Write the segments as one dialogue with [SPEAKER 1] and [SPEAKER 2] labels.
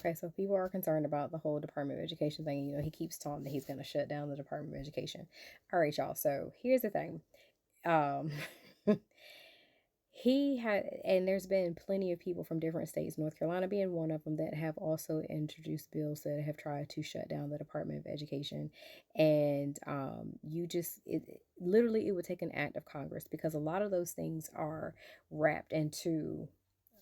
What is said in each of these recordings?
[SPEAKER 1] Okay, so people are concerned about the whole Department of Education thing. You know, he keeps talking that he's going to shut down the Department of Education. All right, y'all. So here's the thing. Um, he had, and there's been plenty of people from different states, North Carolina being one of them, that have also introduced bills that have tried to shut down the Department of Education. And you just, literally, it would take an act of Congress because a lot of those things are wrapped into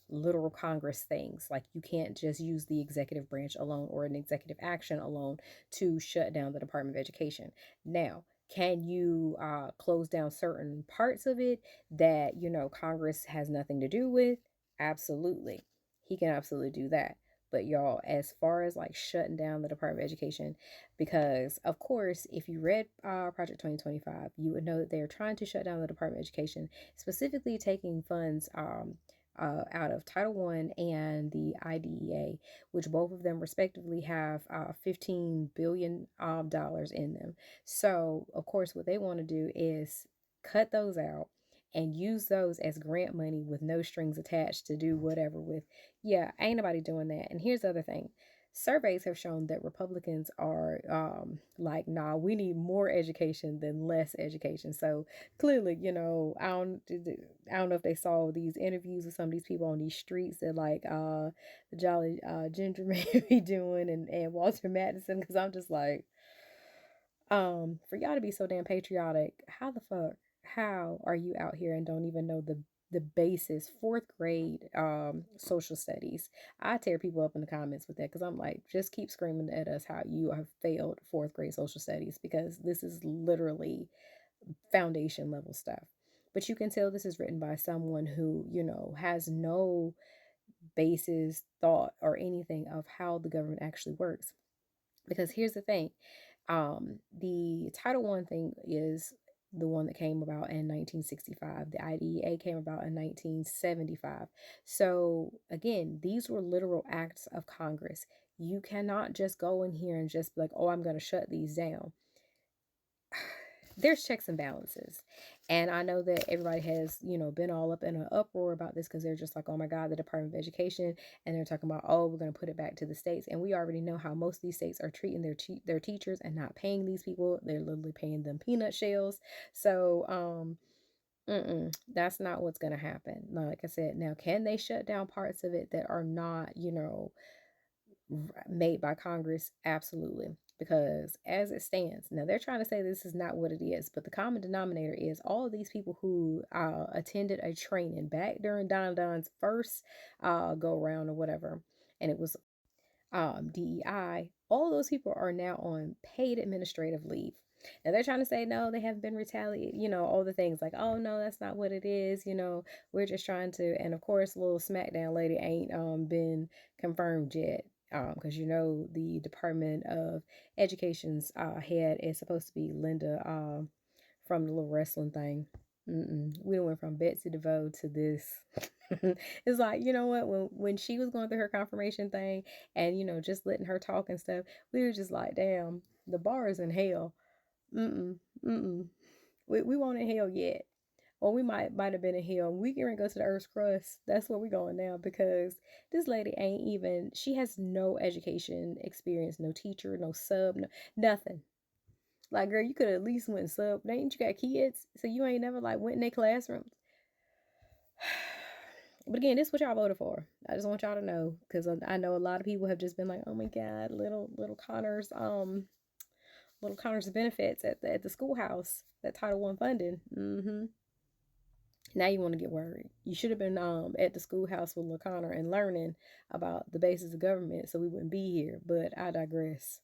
[SPEAKER 1] literal Congress things. Like you can't just use the executive branch alone or an executive action alone to shut down the Department of Education. Now, can you close down certain parts of it that, Congress has nothing to do with? Absolutely. He can absolutely do that. But y'all, as far as like shutting down the Department of Education, because of course, if you read Project 2025, you would know that they are trying to shut down the Department of Education, specifically taking funds out of Title One and the IDEA, which both of them respectively have $15 billion dollars in them. So, of course, what they want to do is cut those out and use those as grant money with no strings attached to do whatever with. Yeah, ain't nobody doing that. And here's the other thing. Surveys have shown that Republicans are like, nah, we need more education than less education. So clearly, I don't know if they saw these interviews with some of these people on these streets that like the Jolly Ginger may be doing and Walter Madison, because I'm just like, for y'all to be so damn patriotic, how are you out here and don't even know the basis, fourth grade social studies? I tear people up in the comments with that because I'm like, just keep screaming at us how you have failed fourth grade social studies, because this is literally foundation level stuff. But you can tell this is written by someone who, has no basis, thought, or anything of how the government actually works. Because here's the thing, the Title One thing is the one that came about in 1965. The IDEA came about in 1975. So again, these were literal acts of Congress. You cannot just go in here and just be like, oh, I'm going to shut these down. There's checks and balances. And I know that everybody has, been all up in an uproar about this because they're just like, oh my God, the Department of Education. And they're talking about, oh, we're going to put it back to the states. And we already know how most of these states are treating their teachers and not paying these people. They're literally paying them peanut shells. So, that's not what's going to happen. Like I said, now, can they shut down parts of it that are not, made by Congress? Absolutely. Because as it stands, now they're trying to say this is not what it is, but the common denominator is all of these people who attended a training back during Don's first go around or whatever, and it was DEI. All those people are now on paid administrative leave. Now they're trying to say no, they haven't been retaliated, all the things like, oh no, that's not what it is, we're just trying to, and of course, little SmackDown lady ain't been confirmed yet. Because the Department of Education's head is supposed to be Linda from the little wrestling thing. We went from Betsy DeVoe to this. It's like, you know what? When she was going through her confirmation thing, and just letting her talk and stuff, we were just like, damn, the bar is in hell. Mm mm. We won't in hell yet. Or we might have been in hell. We can go to the earth's crust. That's where we're going now, because this lady ain't even, she has no education experience, no teacher, no sub, no, nothing. Like, girl, you could at least went sub. Ain't you got kids? So you ain't never like went in their classrooms. But again, this is what y'all voted for. I just want y'all to know, because I know a lot of people have just been like, oh my God, little Connor's benefits at the schoolhouse, that Title One funding. Now you want to get worried. You should have been at the schoolhouse with LaConnor and learning about the basis of government so we wouldn't be here. But I digress.